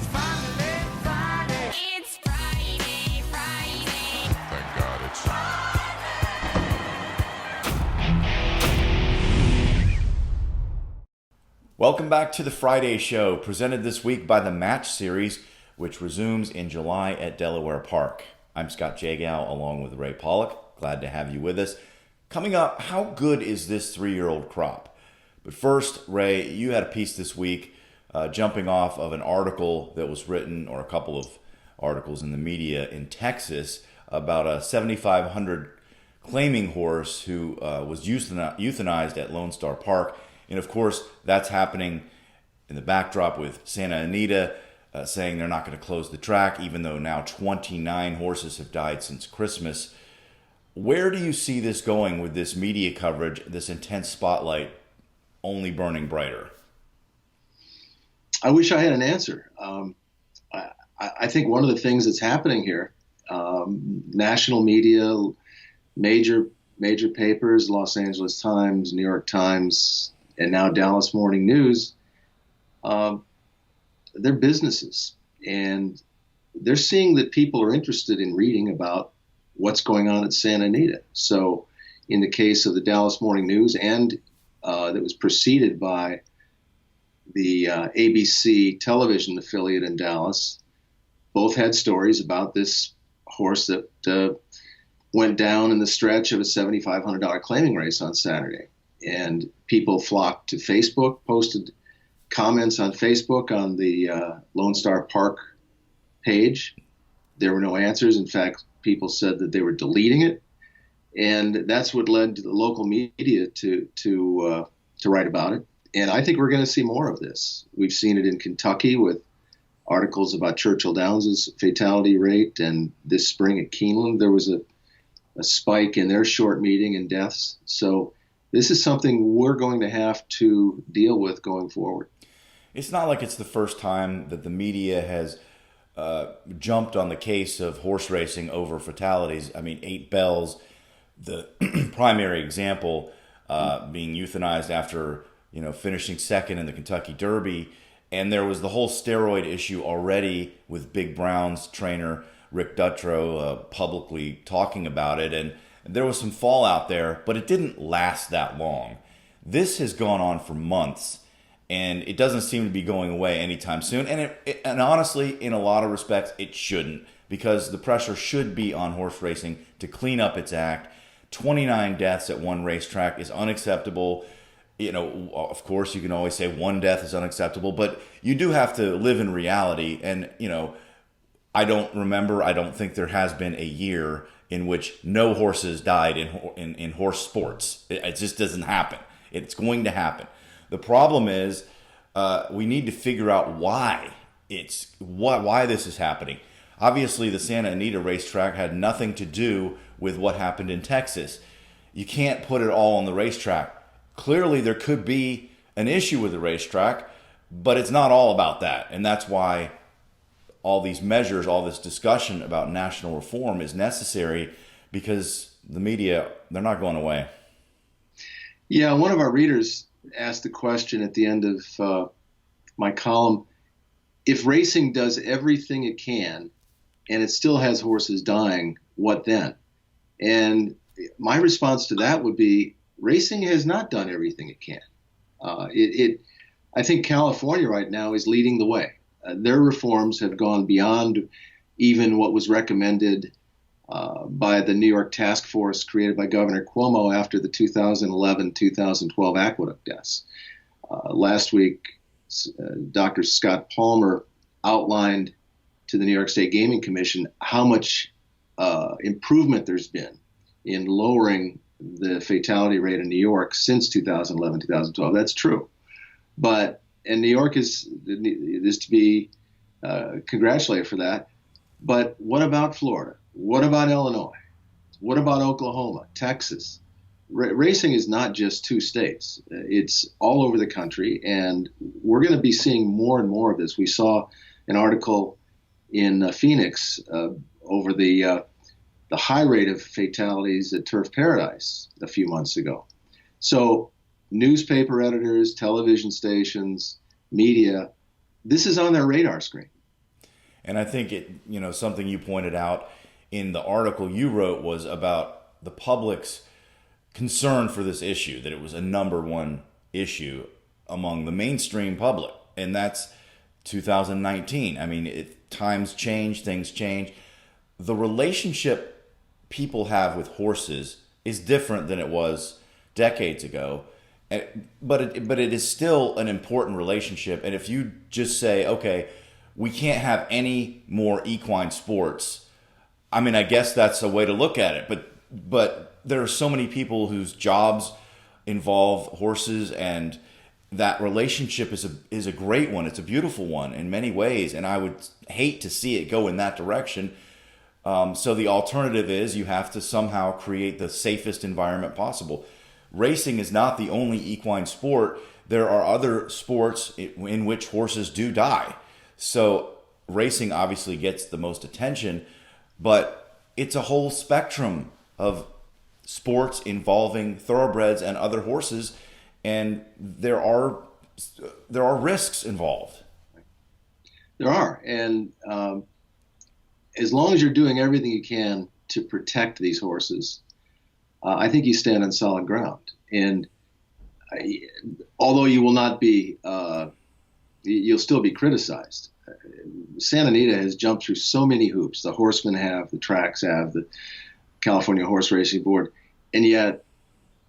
finally Friday. It's Friday, Friday. Thank God it's Welcome back to the Friday Show, presented this week by the Match Series, which resumes in July at Delaware Park. I'm Scott Jagow, along with Ray Paulick. Glad to have you with us. Coming up, how good is this 3-year-old crop? But first, Ray, you had a piece this week jumping off of an article that was written, or a couple of articles in the media in Texas, about a 7,500 claiming horse who was euthanized at Lone Star Park. And of course, that's happening in the backdrop with Santa Anita saying they're not going to close the track, even though now 29 horses have died since Christmas. Where do you see this going with this media coverage, this intense spotlight only burning brighter? I wish I had an answer. I think one of the things that's happening here, national media, major papers, Los Angeles Times, New York Times, and now Dallas Morning News, they're businesses, and they're seeing that people are interested in reading about what's going on at Santa Anita. So in the case of the Dallas Morning News, and that was preceded by the ABC television affiliate in Dallas, both had stories about this horse that went down in the stretch of a $7,500 claiming race on Saturday. And people flocked to Facebook, posted comments on Facebook on the Lone Star Park page. There were no answers. In fact, people said that they were deleting it. And that's what led to the local media to write about it. And I think we're going to see more of this. We've seen it in Kentucky with articles about Churchill Downs' fatality rate. And this spring at Keeneland, there was a spike in their short meeting in deaths. So this is something we're going to have to deal with going forward. It's not like it's the first time that the media has jumped on the case of horse racing over fatalities. I mean, 8 Bells, the primary example, being euthanized after finishing second in the Kentucky Derby, and there was the whole steroid issue already with Big Brown's trainer Rick Dutrow publicly talking about it, and there was some fallout there, but it didn't last that long. This has gone on for months, and it doesn't seem to be going away anytime soon. And honestly, in a lot of respects, it shouldn't, because the pressure should be on horse racing to clean up its act. 29 deaths at one racetrack is unacceptable. Of course, you can always say one death is unacceptable, but you do have to live in reality. And, I don't think there has been a year in which no horses died in horse sports. It just doesn't happen. It's going to happen. The problem is we need to figure out why this is happening. Obviously, the Santa Anita racetrack had nothing to do with what happened in Texas. You can't put it all on the racetrack. Clearly, there could be an issue with the racetrack, but it's not all about that. And that's why all these measures, all this discussion about national reform is necessary, because the media, they're not going away. Yeah, one of our readers asked the question at the end of my column, if racing does everything it can and it still has horses dying, what then? And my response to that would be, racing has not done everything it can. I think California right now is leading the way. Their reforms have gone beyond even what was recommended by the New York task force created by Governor Cuomo after the 2011-2012 aqueduct deaths. Last week, Dr. Scott Palmer outlined to the New York State Gaming Commission how much improvement there's been in lowering the fatality rate in New York since 2011-2012. That's true. And New York is to be congratulated for that. But what about Florida? What about Illinois? What about Oklahoma, Texas? Racing is not just 2 states. It's all over the country, and we're going to be seeing more and more of this. We saw an article in Phoenix over the high rate of fatalities at Turf Paradise a few months ago. So newspaper editors, television stations, media, this is on their radar screen. And I think something you pointed out in the article you wrote was about the public's concern for this issue, that it was a number one issue among the mainstream public. And that's 2019. I mean, times change, things change. The relationship people have with horses is different than it was decades ago. But it is still an important relationship. And if you just say, okay, we can't have any more equine sports, I mean, I guess that's a way to look at it. But there are so many people whose jobs involve horses, and that relationship is a great one. It's a beautiful one in many ways, and I would hate to see it go in that direction. So the alternative is you have to somehow create the safest environment possible. Racing is not the only equine sport. There are other sports in which horses do die. So racing obviously gets the most attention, but it's a whole spectrum of sports involving thoroughbreds and other horses, and there are risks involved. There are, and as long as you're doing everything you can to protect these horses, I think you stand on solid ground. And although you will not be, you'll still be criticized. Santa Anita has jumped through so many hoops. The horsemen have, the tracks have, the California Horse Racing Board, and yet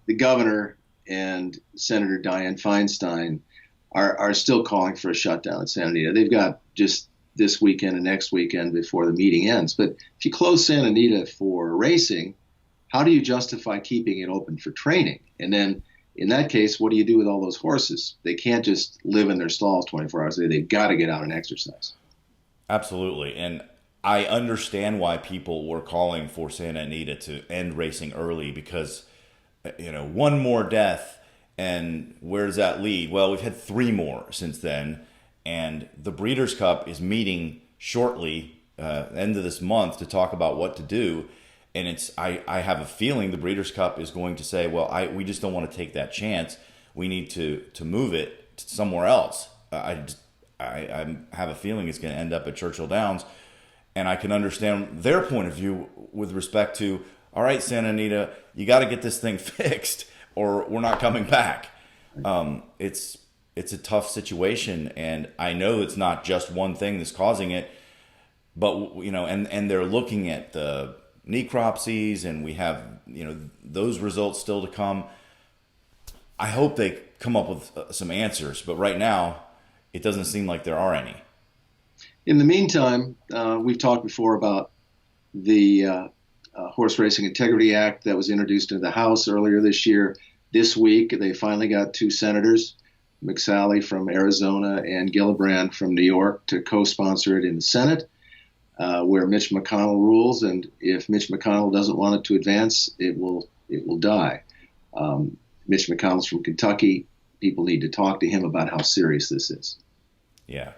the governor and Senator Dianne Feinstein are still calling for a shutdown at Santa Anita. They've got just this weekend and next weekend before the meeting ends. But if you close Santa Anita for racing, how do you justify keeping it open for training? And then in that case, what do you do with all those horses? They can't just live in their stalls 24 hours a day. They've got to get out and exercise. Absolutely. And I understand why people were calling for Santa Anita to end racing early, because, one more death, and where does that lead? Well, we've had 3 more since then, and the Breeders' Cup is meeting shortly, end of this month, to talk about what to do. And I have a feeling the Breeders' Cup is going to say, well, we just don't want to take that chance. We need to move it to somewhere else. I have a feeling it's going to end up at Churchill Downs. And I can understand their point of view with respect to, all right, Santa Anita, you got to get this thing fixed or we're not coming back. It's a tough situation, and I know it's not just one thing that's causing it, but, and they're looking at the necropsies, and we have, those results still to come. I hope they come up with some answers, but right now it doesn't seem like there are any. In the meantime, we've talked before about the Horse Racing Integrity Act that was introduced into the House earlier this year. This week, they finally got 2 senators, McSally from Arizona and Gillibrand from New York, to co-sponsor it in the Senate, where Mitch McConnell rules. And if Mitch McConnell doesn't want it to advance, it will die. Mitch McConnell's from Kentucky. People need to talk to him about how serious this is. Yeah.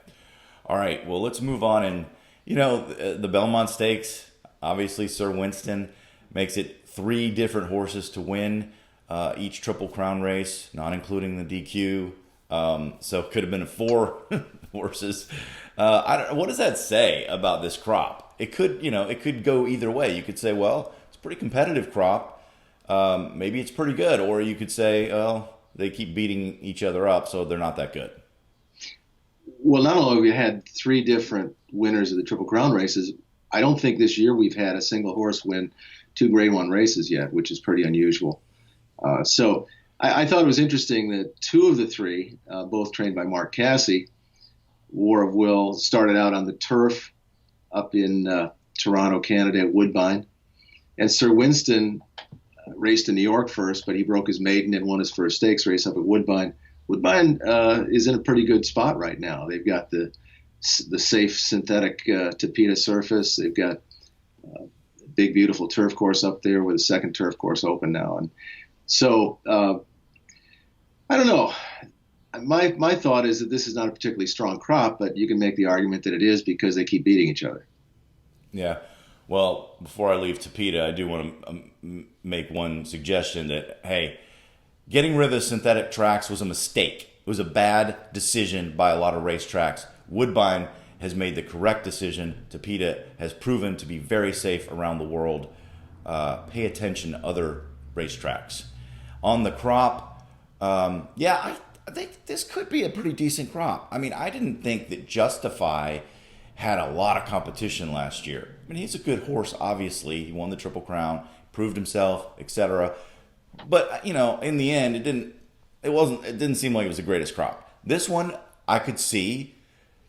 All right, well, let's move on. And, the Belmont Stakes, obviously Sir Winston makes it 3 different horses to win each Triple Crown race, not including the DQ. So it could have been 4 horses. What does that say about this crop? It could go either way. You could say, well, it's a pretty competitive crop. Maybe it's pretty good. Or you could say, well, they keep beating each other up, so they're not that good. Well, not only have we had 3 different winners of the Triple Crown races, I don't think this year we've had a single horse win 2 Grade 1 races yet, which is pretty unusual. So I thought it was interesting that 2 of the 3, both trained by Mark Casse, War of Will, started out on the turf up in Toronto, Canada at Woodbine. And Sir Winston raced in New York first, but he broke his maiden and won his first stakes race up at Woodbine. Woodbine is in a pretty good spot right now. They've got the safe synthetic Tapeta surface. They've got a big, beautiful turf course up there with a second turf course open now. And so I don't know. My thought is that this is not a particularly strong crop, but you can make the argument that it is because they keep beating each other. Yeah. Well, before I leave Tapeta, I do want to make one suggestion that, hey, getting rid of the synthetic tracks was a mistake. It was a bad decision by a lot of racetracks. Woodbine has made the correct decision. Tapeta has proven to be very safe around the world. Pay attention to other racetracks. On the crop, I think this could be a pretty decent crop. I mean, I didn't think that Justify had a lot of competition last year. I mean, he's a good horse, obviously. He won the Triple Crown, proved himself, etc. But, in the end, it didn't seem like it was the greatest crop. This one, I could see,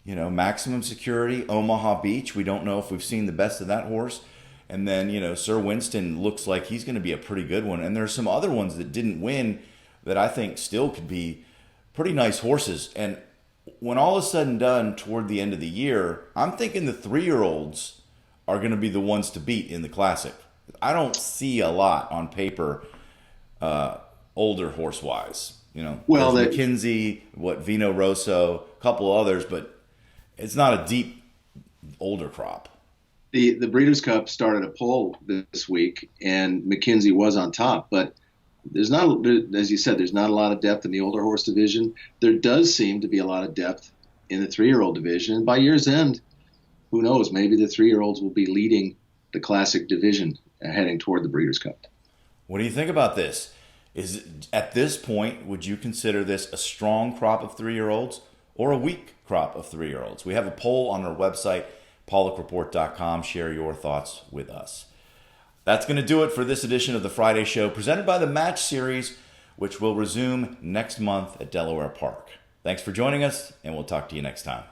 Maximum Security, Omaha Beach. We don't know if we've seen the best of that horse. And then, Sir Winston looks like he's going to be a pretty good one. And there's some other ones that didn't win that I think still could be pretty nice horses. And when all is said and done toward the end of the year, I'm thinking the 3-year-olds are going to be the ones to beat in the Classic. I don't see a lot on paper, older horse-wise. Well, McKinsey, Vino Rosso, a couple others, but it's not a deep older crop. The Breeders' Cup started a poll this week, and McKinsey was on top. But there's not, as you said, there's not a lot of depth in the older horse division. There does seem to be a lot of depth in the 3-year-old division. And by year's end, who knows? Maybe the 3-year-olds will be leading the Classic division heading toward the Breeders' Cup. What do you think about this? At this point, would you consider this a strong crop of 3-year-olds or a weak crop of 3-year-olds? We have a poll on our website, PaulickReport.com. Share your thoughts with us. That's going to do it for this edition of the Friday Show, presented by the Match Series, which will resume next month at Delaware Park. Thanks for joining us, and we'll talk to you next time.